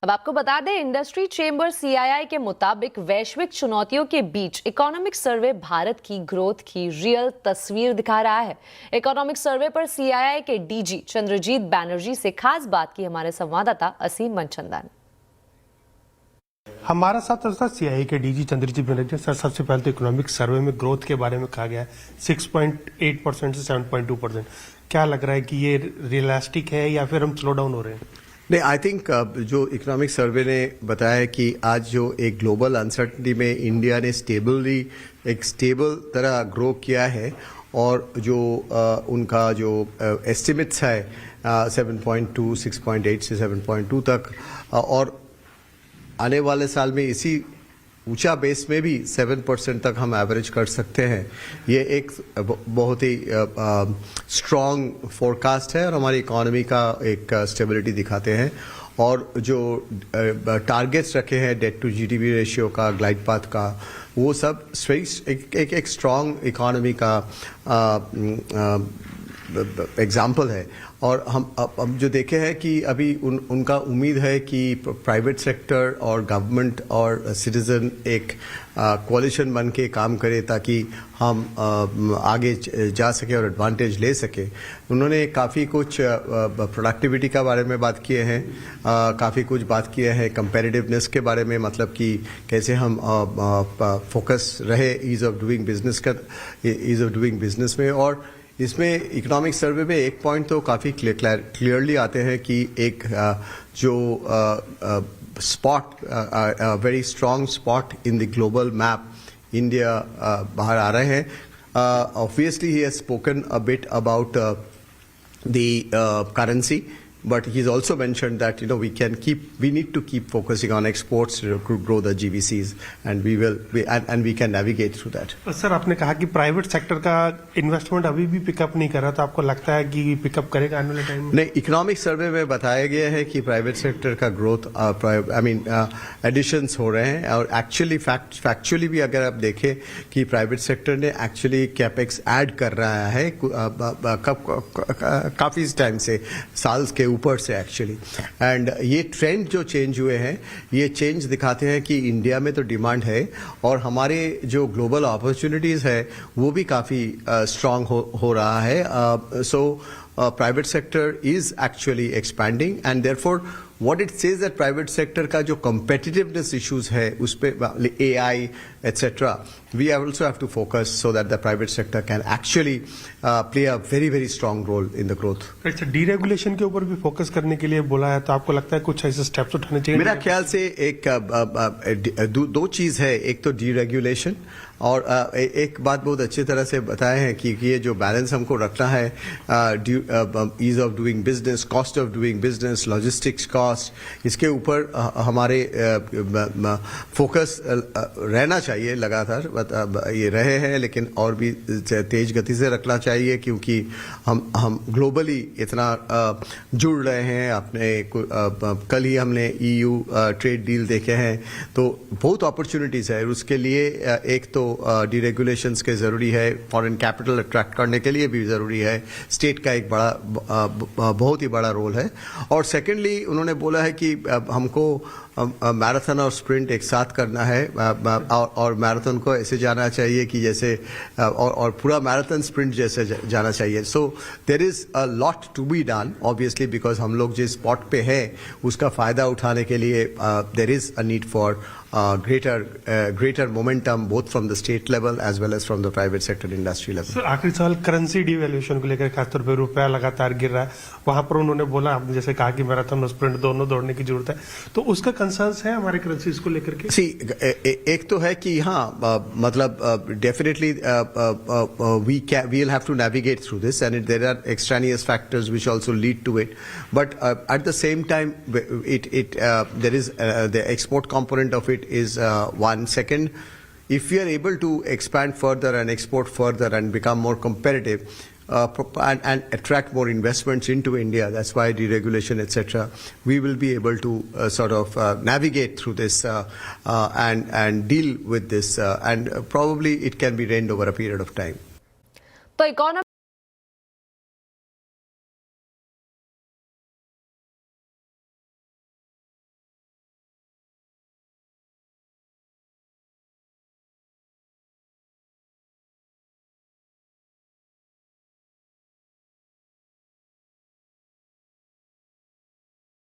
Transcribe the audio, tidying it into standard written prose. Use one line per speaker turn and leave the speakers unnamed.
अब आपको बता दें, इंडस्ट्री चेंबर सीआईआई के मुताबिक वैश्विक चुनौतियों के बीच इकोनॉमिक सर्वे भारत की ग्रोथ की रियल तस्वीर दिखा रहा है। इकोनॉमिक सर्वे पर सीआईआई के डीजी चंद्रजीत बैनर्जी से खास बात की हमारे संवाददाता असीम मनचंदा ने।
हमारा साथ सीआईआई के डीजी चंद्रजीत बैनर्जी। सर, सबसे पहले तो इकोनॉमिक सर्वे में ग्रोथ के बारे में कहा गया है 6.8% से 7.2%। क्या लग रहा है कि ये रियलिस्टिक है या फिर हम स्लो डाउन हो रहे हैं?
नहीं, आई थिंक जो इकोनॉमिक सर्वे ने बताया कि आज जो एक ग्लोबल अनसर्टनिटी में इंडिया ने एक स्टेबल तरह ग्रो किया है और जो उनका जो एस्टिमेट्स है 7.2, 6.8 से 7.2 तक, और आने वाले साल में इसी ऊंचा बेस में भी 7% तक हम एवरेज कर सकते हैं। ये एक बहुत ही स्ट्रॉन्ग फोरकास्ट है और हमारी इकोनॉमी का एक स्टेबिलिटी दिखाते हैं। और जो टारगेट्स रखे हैं डेट टू जीडीपी रेशियो का, ग्लाइड पाथ का, वो सब एक स्ट्रॉन्ग इकोनॉमी का एग्जाम्पल है। और हम जो देखे हैं कि अभी उनका उम्मीद है कि प्राइवेट सेक्टर और गवर्नमेंट और सिटीजन एक कोalition बन के काम करे ताकि हम आगे जा सके और एडवांटेज ले सके। उन्होंने काफ़ी कुछ प्रोडक्टिविटी का बारे में बात किए हैं, काफ़ी कुछ बात किए हैं कंपैरेटिवनेस के बारे में, मतलब कि कैसे हम फोकस रहे ईज ऑफ डूइंग बिजनेस में। और इसमें इकोनॉमिक सर्वे में एक पॉइंट तो काफ़ी क्लियरली आते हैं कि एक जो spot, very strong spot in the global map India बाहर आ रहे हैं। Obviously he has spoken a bit about the currency, but he's also mentioned that we need to keep focusing on exports to grow the GVCs, and we can navigate through that.
Sir, आपने कहा कि private sector का investment अभी भी pickup नहीं कर रहा, तो आपको लगता है कि पिकअप करेगा आने वाले टाइम में?
नहीं, इकोनॉमिक सर्वे में बताया गया है कि प्राइवेट सेक्टर का ग्रोथ, एडिशंस हो रहे हैं। और एक्चुअली फैक्चुअली भी अगर आप देखें कि प्राइवेट सेक्टर ने एक्चुअली कैपेक्स ऐड कर रहा है काफ़ी टाइम से, साल के ऊपर से एक्चुअली। एंड ये ट्रेंड जो चेंज हुए हैं, ये चेंज दिखाते हैं कि इंडिया में तो डिमांड है और हमारे जो ग्लोबल अपॉर्चुनिटीज है वो भी काफ़ी स्ट्रांग हो रहा है। So private sector is actually expanding, and therefore what it says that private sector का जो competitiveness issues है उस पे AI etc. we also have to focus so that the private sector can actually play a very very strong role in the growth.
अच्छा, deregulation के ऊपर भी focus करने के लिए बोला है, तो आपको लगता है कुछ ऐसे स्टेप्स उठाने चाहिए?
मेरा ख्याल से एक दो चीज है, एक तो डीरेगुलेशन, और एक बात बहुत अच्छी तरह से बताए हैं कि ये जो बैलेंस हमको रखना है, ease of doing business, cost of doing business, logistics cost, इसके ऊपर हमारे फोकस रहना चाहिए लगातार। ये रहे हैं, लेकिन और भी तेज गति से रखना चाहिए, क्योंकि हम ग्लोबली इतना जुड़ रहे हैं। अपने कल ही हमने EU ट्रेड डील देखे हैं, तो बहुत अपॉर्चुनिटीज है। उसके लिए एक तो डीरेगुलेशंस के ज़रूरी है, फॉरेन कैपिटल अट्रैक्ट करने के लिए भी ज़रूरी है, स्टेट का एक बहुत ही बड़ा रोल है। और सेकेंडली उन्होंने बोला है कि हमको मैराथन और स्प्रिंट एक साथ करना है, और मैराथन को ऐसे जाना चाहिए कि जैसे और पूरा मैराथन स्प्रिंट जैसे जाना चाहिए। So there is a lot to be done obviously, because हम लोग जिस स्पॉट पे हैं उसका फ़ायदा उठाने के लिए there is a need for greater momentum both from the state level as well as from the private sector industry level.
Sir, आखिरी सवाल करेंसी डिवैल्यूएशन को लेकर, खासतौर पे रुपया लगातार गिर रहा है, वहां पर उन्होंने बोला, आपने जैसे कहा कि मैराथन और स्प्रिंट दोनों दौड़ने की जरूरत है, तो उसका कंसर्न्स है हमारे करेंसीज को लेकर के?
एक तो है कि हाँ, मतलब definitely we will have to navigate through this, and there are extraneous factors which also lead to it, but at the same time there is the export component of it is one. Second, if we are able to expand further and export further and become more competitive and attract more investments into India, that's why deregulation etc., we will be able to sort of navigate through this and deal with this, and probably it can be reined over a period of time.
तो economy